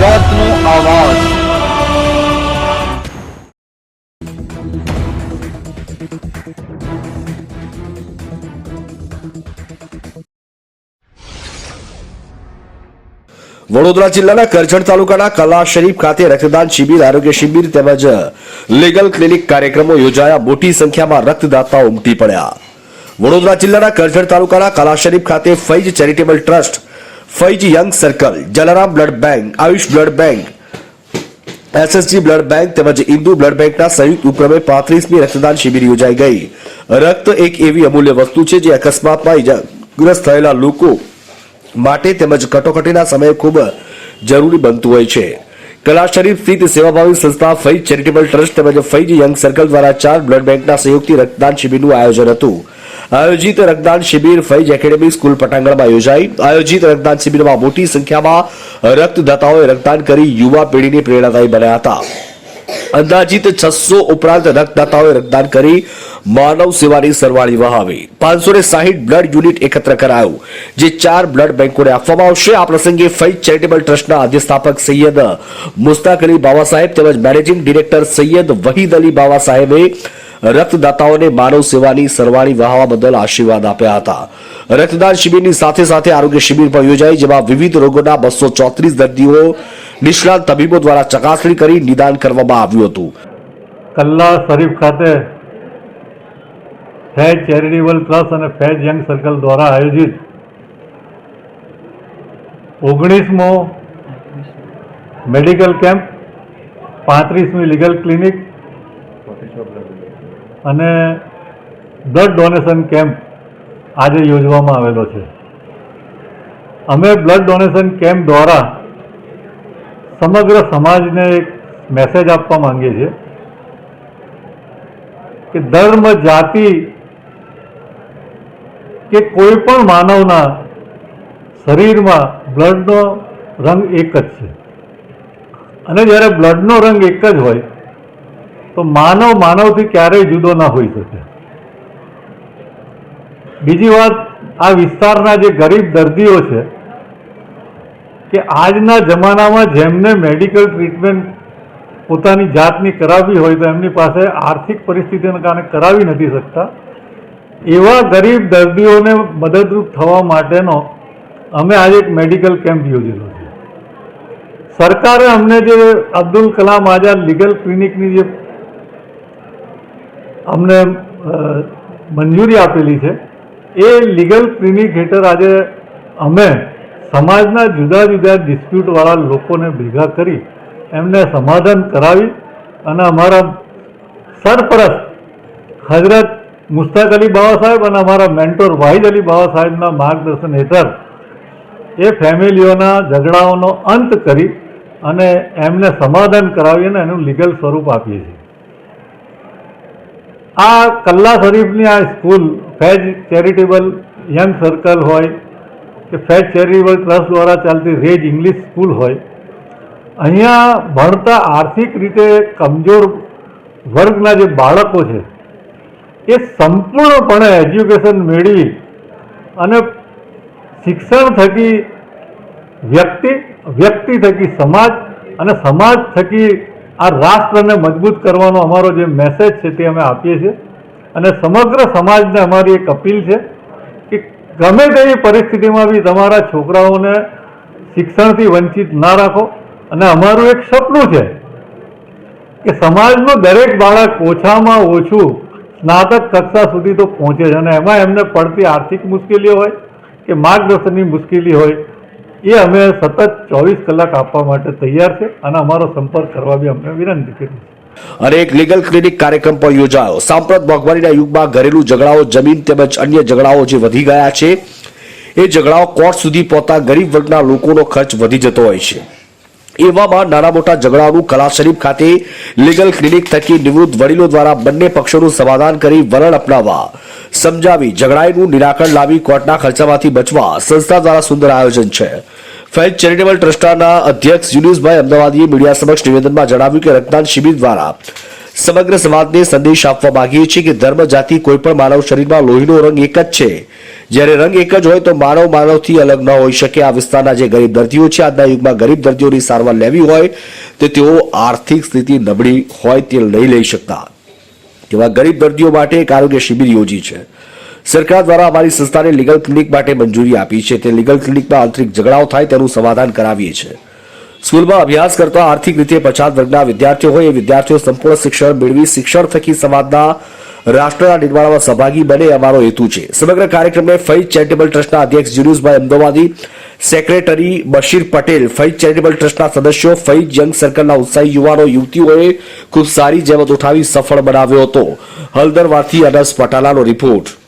ગુજરાતનો આવાજ। વડોદરા જિલ્લાના કરજણ તાલુકાના કલા શરીફ ખાતે રક્તદાન શિબિર, આરોગ્ય શિબિર તેમજ લીગલ ક્લિનિક કાર્યક્રમો યોજાયા। મોટી સંખ્યામાં રક્તદાતાઓ ઉમટી પડ્યા। વડોદરા જિલ્લાના કરજણ તાલુકાના કલા શરીફ ખાતે Faiz charitable trust, Faiz young circle, Jalaram blood bank, Ayush blood bank, SSG blood bank તેમજ હિન્દુ બ્લડ બેંકના સંયુક્ત ઉપક્રમે 35મી રક્તદાન શિબિર યોજાઈ ગઈ। રક્ત એક એવી અમૂલ્ય વસ્તુ છે જે અકસ્માતમાં ઇજાગ્રસ્ત થયેલા લોકો માટે તેમજ કટોકટીના સમયે ખૂબ જરૂરી બનતું હોય છે। કલા શરીફ સ્થિત સેવાભાવી સંસ્થા ફૈજ ચેરિટેબલ ટ્રસ્ટ તેમજ ફૈજ યંગ સર્કલ દ્વારા 4 બ્લડ બેંકના સહયોગથી રક્તદાન શિબિરનું આયોજન હતું। આયોજિત રક્તદાન શિબિર ફૈજ એકેડેમી સ્કૂલ પટાંગણમાં યોજાઈ। આયોજિત રક્તદાન શિબિરમાં મોટી સંખ્યામાં રક્તદાતાઓએ રક્તદાન કરી યુવા પેઢીને પ્રેરણાદાયી બન્યા હતા। અંદાજિત 600 ઉપરાંત રક્તદાતાઓએ રક્તદાન કરી માનવ સેવાની સરવાળી વહાવી। 560 બ્લડ યુનિટ એકત્ર કરાયું, જે 4 બ્લડ બેંકોને આપવામાં આવશે। આ પ્રસંગે ફૈજ ચેરિટેબલ ટ્રસ્ટના અધ્યક્ષાપક સૈયદ મુસ્તાક અલી બાવા સાહેબ તેમજ મેનેજિંગ ડિરેક્ટર સૈયદ વહીદ અલી બાવા સાહેબે રક્તદાતાઓને માનવ સેવાની સરવાળી વહાવવા બદલ આશીર્વાદ આપ્યા હતા। રક્તદાન શિબિરની સાથે સાથે આરોગ્ય શિબિર પણ યોજાઈ, જેમાં વિવિધ રોગોના 234 દર્દીઓ નિષ્ણાત તબીબો દ્વારા ચકાસણી કરી નિદાન કરવામાં આવ્યું હતું। કલ્લા શરીફ ખાતે ફૈજ ચેરિટેબલ ટ્રસ્ટ અને ફૈજ યંગ સર્કલ દ્વારા આયોજિત 19મો મેડિકલ કેમ્પ, 35મી લીગલ ક્લિનિક અને બ્લડ ડોનેશન કેમ્પ આજે યોજવામાં આવેલો છે। અમે બ્લડ ડોનેશન કેમ્પ દ્વારા સમગ્ર સમાજને એક મેસેજ આપવા માંગીએ છીએ કે ધર્મ, જાતિ કે કોઈ પણ માનવના શરીરમાં બ્લડનો રંગ એક જ છે અને જ્યારે બ્લડનો રંગ એક જ હોય તો માનવ માનવથી ક્યારેય જુદો ના હોઈ શકે। બીજી વાત, આ વિસ્તારના જે ગરીબ દર્દીઓ છે કે આજના જમાનામાં જેમને મેડિકલ ટ્રીટમેન્ટ પોતાની જાતની કરાવવી હોય તો એમની પાસે આર્થિક પરિસ્થિતિના કારણે કરાવી નથી શકતા। એવા ગરીબ દર્દીઓને મદદરૂપ થવા માટેનો અમે આજે એક મેડિકલ કેમ્પ યોજેલો છે। સરકારે અમને જે અબ્દુલ કલામ આઝાદ લીગલ ક્લિનિકની જે અમને મંજૂરી આપેલી છે, એ લીગલ ક્લિનિક હેઠળ આજે અમે સમાજના જુદા જુદા ડિસ્પ્યુટવાળા લોકોને ભેગા કરી એમને સમાધાન કરાવી અને અમારા સરપરસ્ત હજરત મુસ્તાક અલી બાવા સાહેબ અને અમારા મેન્ટોર વાહિદ અલી બાવા સાહેબના માર્ગદર્શન હેઠળ એ ફેમિલીઓના ઝઘડાઓનો અંત કરી અને એમને સમાધાન કરાવીને એનું લીગલ સ્વરૂપ આપીએ છીએ। આ કલ્લા શરીફની આ સ્કૂલ ફૈજ ચેરિટેબલ યંગ સર્કલ હોય કે ફૈજ ચેરિટેબલ ટ્રસ્ટ દ્વારા ચાલતી રેજ ઇંગ્લિશ સ્કૂલ હોય, અહીંયા ભણતા આર્થિક રીતે કમજોર વર્ગના જે બાળકો છે એ સંપૂર્ણપણે એજ્યુકેશન મેળવી અને શિક્ષણ થકી વ્યક્તિ થકી સમાજ અને સમાજ થકી આ રાષ્ટ્રને મજબૂત કરવાનો અમારો જે મેસેજ છે તે અમે આપીએ છીએ અને સમગ્ર સમાજને અમારી એક અપીલ છે કે ગમે તેવી પરિસ્થિતિમાં બી તમારા છોકરાઓને શિક્ષણથી વંચિત ના રાખો। અને અમારું એક સપનું છે કે સમાજનું દરેક બાળક ઓછામાં ઓછું સ્નાતક કક્ષા સુધી તો પહોંચે છે અને એમાં એમને પડતી આર્થિક મુશ્કેલીઓ હોય કે માર્ગદર્શનની મુશ્કેલી હોય, એ અમે સતત 24 કલાક આપવા માટે તૈયાર છે અને અમારો સંપર્ક કરવા બી અમને વિનંતી કરી છે। અને એક લીગલ ક્લિનિક કાર્યક્રમ પણ યોજાયો। સાંપ્રત મોંઘવારીના યુગમાં ઘરેલું ઝઘડાઓ, જમીન તેમજ અન્ય ઝઘડાઓ જે વધી ગયા છે, એ ઝઘડાઓ કોર્ટ સુધી પહોંચતા ગરીબ વર્ગના લોકોનો ખર્ચ વધી જતો હોય છે। એવામાં નાના મોટા ઝઘડાઓનું કલા શરીફ ખાતે લીગલ ક્લિનિક થકી નિવૃત્ત વડીલો દ્વારા બંને પક્ષોનું સમાધાન કરી વલણ અપનાવવા, સમજાવી ઝઘડાનું નિરાકરણ લાવી કોર્ટના ખર્ચામાંથી બચવા સંસ્થા દ્વારા સુંદર આયોજન છે। ફૈજ ચેરિટેબલ ટ્રસ્ટના અધ્યક્ષ યુનુસભાઈ અમદાવાદીએ મીડિયા સમક્ષ નિવેદનમાં જણાવ્યું કે રક્તદાન શિબિર દ્વારા સમગ્ર સમાજને સંદેશ આપવા માંગીએ છીએ કે ધર્મ, જાતિ કોઈ પણ માનવ શરીરમાં લોહીનો રંગ એક જ છે। જ્યારે રંગ એક જ હોય તો માનવ માનવથી અલગ ન હોઈ શકે. આ વિસ્તારના જે ગરીબ દર્દીઓ છે, આજના યુગમાં ગરીબ દર્દીઓની સારવાર લેવી હોય તો તેઓ આર્થિક સ્થિતિ નબળી હોય તે નહીં લઈ શકતા. તેવા ગરીબ દર્દીઓ માટે એક આરોગ્ય શિબિર યોજી છે. સરકાર દ્વારા અમારી સંસ્થાને લીગલ ક્લિનિક માટે મંજૂરી આપી છે. તે લીગલ ક્લિનિકમાં આંતરિક ઝઘડાઓ થાય તેનું સમાધાન કરાવીએ છીએ. સ્કૂલમાં અભ્યાસ કરતા આર્થિક રીતે પછાત વર્ગના વિદ્યાર્થીઓ હોય એ વિદ્યાર્થીઓ સંપૂર્ણ શિક્ષણ મેળવી શિક્ષણ થકી સમાજના રાષ્ટ્રના નિર્માણમાં સહભાગી બને એ અમારો હેતુ છે. સમગ્ર કાર્યક્રમને ફૈઝ ચેરિટેબલ ટ્રસ્ટના અધ્યક્ષ જુલુસભાઈ અમદાવાદી, સેક્રેટરી બશીર પટેલ, ફૈઝ ચેરિટેબલ ટ્રસ્ટના સદસ્યો, ફૈઝ યંગ સર્કલના ઉત્સાહી યુવાનો યુવતીઓએ ખૂબ સારી જહેમત ઉઠાવી સફળ બનાવ્યો હતો. હળદરવાથી અનસ પટાલાનો રિપોર્ટ.